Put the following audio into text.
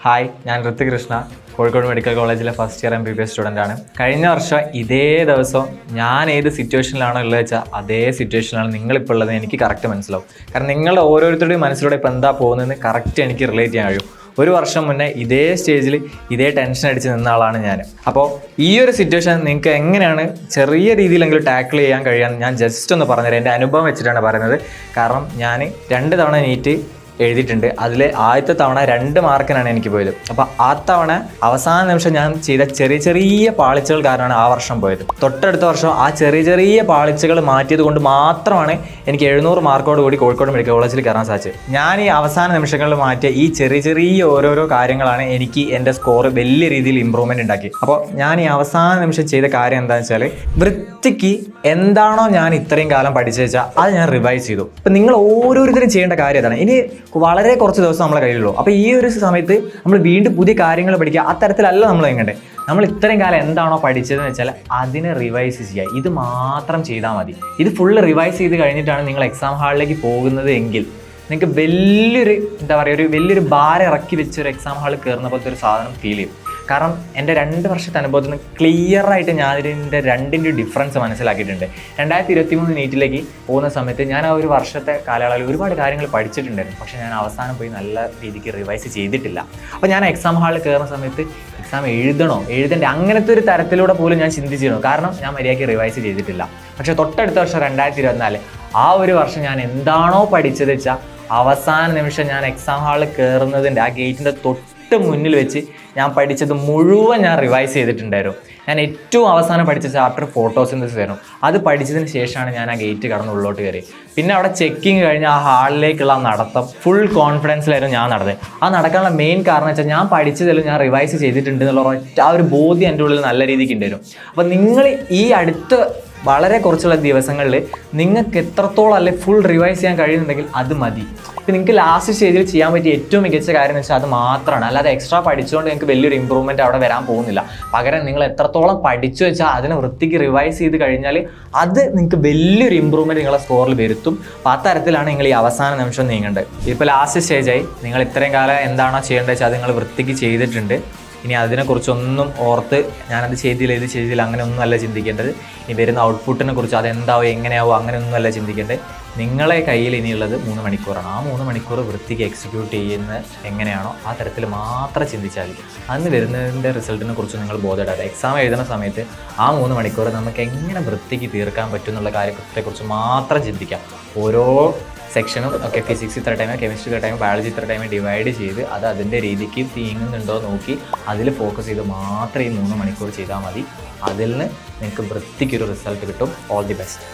Hi, ഞാൻ Hrithik Krishna, Kozhikode medical കോളേജിലെ first year MBBS സ്റ്റുഡൻ്റാണ്. കഴിഞ്ഞ വർഷം ഇതേ ദിവസം ഞാൻ ഏത് സിറ്റുവേഷനിലാണോ ഉള്ളത് വെച്ചാൽ അതേ സിറ്റുവേഷനിലാണ് നിങ്ങളിപ്പോൾ ഉള്ളത്. എനിക്ക് കറക്റ്റ് മനസ്സിലാവും. കാരണം നിങ്ങൾ ഓരോരുത്തരുടെയും മനസ്സിലൂടെ ഇപ്പോൾ എന്താ പോകുന്നതെന്ന് കറക്റ്റ് എനിക്ക് റിലേറ്റ് ചെയ്യാൻ കഴിയും. ഒരു വർഷം മുന്നേ ഇതേ സ്റ്റേജിൽ ഇതേ ടെൻഷൻ അടിച്ച് നിന്ന ആളാണ് ഞാൻ. അപ്പോൾ ഈ ഒരു സിറ്റുവേഷൻ നിങ്ങൾക്ക് എങ്ങനെയാണ് ചെറിയ രീതിയിലെങ്കിലും ടാക്കിൾ ചെയ്യാൻ കഴിയാൻ ഞാൻ ജസ്റ്റ് ഒന്ന് പറഞ്ഞുതരാം. എൻ്റെ അനുഭവം വെച്ചിട്ടാണ് പറയുന്നത്. കാരണം ഞാൻ 2 തവണ നീറ്റ് എഴുതിയിട്ടുണ്ട്. അതിൽ ആദ്യത്തെ തവണ 2 മാർക്കിനാണ് എനിക്ക് പോയത്. അപ്പോൾ ആ തവണ അവസാന നിമിഷം ഞാൻ ചെയ്ത ചെറിയ ചെറിയ പാളിച്ചകൾ കാരണമാണ് ആ വർഷം പോയത്. തൊട്ടടുത്ത വർഷം ആ ചെറിയ ചെറിയ പാളിച്ചകൾ മാറ്റിയത് കൊണ്ട് മാത്രമാണ് എനിക്ക് 700 മാർക്കോട് കൂടി കോഴിക്കോട് മെഡിക്കൽ കോളേജിൽ കയറാൻ സാധിച്ചത്. ഞാൻ ഈ അവസാന നിമിഷങ്ങളിൽ മാറ്റിയ ഈ ചെറിയ ചെറിയ ഓരോരോ കാര്യങ്ങളാണ് എനിക്ക് എൻ്റെ സ്കോർ വലിയ രീതിയിൽ ഇമ്പ്രൂവ്മെൻറ്റ് ഉണ്ടാക്കി. അപ്പോൾ ഞാൻ ഈ അവസാന നിമിഷം ചെയ്ത കാര്യം എന്താണെന്ന് വെച്ചാൽ, വൃത്തിക്ക് എന്താണോ ഞാൻ ഇത്രയും കാലം പഠിച്ചു വെച്ചാൽ അത് ഞാൻ റിവൈസ് ചെയ്തു. അപ്പം നിങ്ങൾ ഓരോരുത്തരും ചെയ്യേണ്ട കാര്യം അതാണ്. ഇനി വളരെ കുറച്ച് ദിവസം നമ്മളെ കയ്യിലുള്ളൂ. അപ്പോൾ ഈ ഒരു സമയത്ത് നമ്മൾ വീണ്ടും പുതിയ കാര്യങ്ങൾ പഠിക്കുക. അത്തരത്തിലല്ല നമ്മൾ എങ്ങണ്ടേ. നമ്മൾ ഇത്രയും കാലം എന്താണോ പഠിച്ചതെന്ന് വെച്ചാൽ അതിനെ റിവൈസ് ചെയ്യുക. ഇത് മാത്രം ചെയ്താൽ മതി. ഇത് ഫുള്ള് റിവൈസ് ചെയ്ത് കഴിഞ്ഞിട്ടാണ് നിങ്ങൾ എക്സാം ഹാളിലേക്ക് പോകുന്നത് എങ്കിൽ നിങ്ങൾക്ക് വലിയൊരു വലിയൊരു ഭാരം ഇറക്കി വെച്ചൊരു എക്സാം ഹാളിൽ കയറുന്ന പോലത്തെ ഒരു സാധനം ഫീൽ ചെയ്യും. കാരണം എൻ്റെ 2 വർഷത്തെ അനുഭവത്തിൽ നിന്ന് ക്ലിയറായിട്ട് ഞാനിതിൻ്റെ രണ്ടിൻ്റെ ഡിഫറൻസ് മനസ്സിലാക്കിയിട്ടുണ്ട്. 2023 നീറ്റിലേക്ക് പോകുന്ന സമയത്ത് ഞാൻ ആ ഒരു വർഷത്തെ കാലയളവിൽ ഒരുപാട് കാര്യങ്ങൾ പഠിച്ചിട്ടുണ്ടായിരുന്നു. പക്ഷേ ഞാൻ അവസാനം പോയി നല്ല രീതിക്ക് റിവൈസ് ചെയ്തിട്ടില്ല. അപ്പോൾ ഞാൻ എക്സാം ഹാളിൽ കയറുന്ന സമയത്ത് എക്സാം എഴുതണ്ടേ അങ്ങനത്തെ ഒരു തരത്തിലൂടെ പോലും ഞാൻ ചിന്തിച്ചിരുന്നു. കാരണം ഞാൻ മര്യാദയ്ക്ക് റിവൈസ് ചെയ്തിട്ടില്ല. പക്ഷേ തൊട്ടടുത്ത വർഷം 2024 ആ ഒരു വർഷം ഞാൻ എന്താണോ പഠിച്ചത് വെച്ചാൽ അവസാന നിമിഷം ഞാൻ എക്സാം ഹാളിൽ കയറുന്നതിൻ്റെ ആ ഗേറ്റിൻ്റെ തൊട്ട് മുന്നിൽ വെച്ച് ഞാൻ പഠിച്ചത് മുഴുവൻ ഞാൻ റിവൈസ് ചെയ്തിട്ടുണ്ടായിരുന്നു. ഞാൻ ഏറ്റവും അവസാനം പഠിച്ച ചാപ്റ്റർ ഫോട്ടോസിന്തസിസ് ആയിരുന്നു. അത് പഠിച്ചതിന് ശേഷമാണ് ഞാൻ ആ ഗേറ്റ് കടന്ന് ഉള്ളോട്ട് കയറി. പിന്നെ അവിടെ ചെക്കിങ് കഴിഞ്ഞ് ആ ഹാളിലേക്കുള്ള നടത്തം ഫുൾ കോൺഫിഡൻസിലായിരുന്നു ഞാൻ നടന്നത്. ആ നടക്കാനുള്ള മെയിൻ കാരണം വെച്ചാൽ ഞാൻ പഠിച്ചതെല്ലാം ഞാൻ റിവൈസ് ചെയ്തിട്ടുണ്ട് എന്നുള്ള ആ ഒരു ബോധ്യം എൻ്റെ ഉള്ളിൽ നല്ല രീതിക്ക് ഉണ്ടായിരുന്നു. അപ്പോൾ നിങ്ങൾ ഈ അടുത്ത വളരെ കുറച്ചുള്ള ദിവസങ്ങളിൽ നിങ്ങൾക്ക് എത്രത്തോളം ഫുൾ റിവൈസ് ചെയ്യാൻ കഴിയുന്നുണ്ടെങ്കിൽ അത് മതി. ഇപ്പം നിങ്ങൾക്ക് ലാസ്റ്റ് സ്റ്റേജിൽ ചെയ്യാൻ പറ്റിയ ഏറ്റവും മികച്ച കാര്യം എന്ന് വെച്ചാൽ അത് മാത്രമാണ്. അല്ലാതെ എക്സ്ട്രാ പഠിച്ചുകൊണ്ട് നിങ്ങൾക്ക് വലിയൊരു ഇമ്പ്രൂവ്മെൻറ്റ് അവിടെ വരാൻ പോകുന്നില്ല. പകരം നിങ്ങൾ എത്രത്തോളം പഠിച്ചു വെച്ചാൽ അതിനെ വൃത്തിക്ക് റിവൈസ് ചെയ്ത് കഴിഞ്ഞാൽ അത് നിങ്ങൾക്ക് വലിയൊരു ഇമ്പ്രൂവ്മെൻറ്റ് നിങ്ങളെ സ്കോറിൽ വരുത്തും. അപ്പോൾ ആ തരത്തിലാണ് നിങ്ങൾ ഈ അവസാന നിമിഷം നീങ്ങേണ്ടത്. ഇപ്പോൾ ലാസ്റ്റ് സ്റ്റേജായി നിങ്ങൾ ഇത്രയും കാലം എന്താണോ ചെയ്യേണ്ടത് വെച്ചാൽ അത് നിങ്ങൾ വൃത്തിക്ക് ചെയ്തിട്ടുണ്ട്. ഇനി അതിനെക്കുറിച്ചൊന്നും ഓർത്ത് ഞാനത് ചെയ്തില്ല അങ്ങനെയൊന്നും അല്ല ചിന്തിക്കേണ്ടത്. ഇനി വരുന്ന ഔട്ട്പുട്ടിനെ കുറിച്ച് അതെന്താവും എങ്ങനെയാവും അങ്ങനെയൊന്നും അല്ല ചിന്തിക്കേണ്ടത്. നിങ്ങളെ കയ്യിൽ ഇനിയുള്ളത് 3 മണിക്കൂറാണ്. ആ 3 മണിക്കൂർ വൃത്തിക്ക് എക്സിക്യൂട്ട് ചെയ്യുന്നത് എങ്ങനെയാണോ ആ തരത്തിൽ മാത്രം ചിന്തിച്ചാൽ മതി. അന്ന് വരുന്നതിൻ്റെ റിസൾട്ടിനെ കുറിച്ച് നിങ്ങൾ ബോധപ്പെടാതെ എക്സാം എഴുതുന്ന സമയത്ത് ആ 3 മണിക്കൂർ നമുക്ക് എങ്ങനെ വൃത്തിക്ക് തീർക്കാൻ പറ്റും എന്നുള്ള കാര്യത്തെക്കുറിച്ച് മാത്രം ചിന്തിക്കാം. ഓരോ സെക്ഷനും ഫിസിക്സ് ഇത്ര ടൈം, കെമിസ്ട്രി ഇത്ര ടൈം, ബയോളജി ഇത്ര ടൈം ഡിവൈഡ് ചെയ്ത് അത് അതിൻ്റെ രീതിക്ക് നീങ്ങുന്നുണ്ടോ നോക്കി അതിൽ ഫോക്കസ് ചെയ്ത് മാത്രം ഈ 3 മണിക്കൂർ ചെയ്താൽ മതി. അതിൽ നിന്ന് നിങ്ങൾക്ക് വൃത്തിക്കൊരു റിസൾട്ട് കിട്ടും. All the best.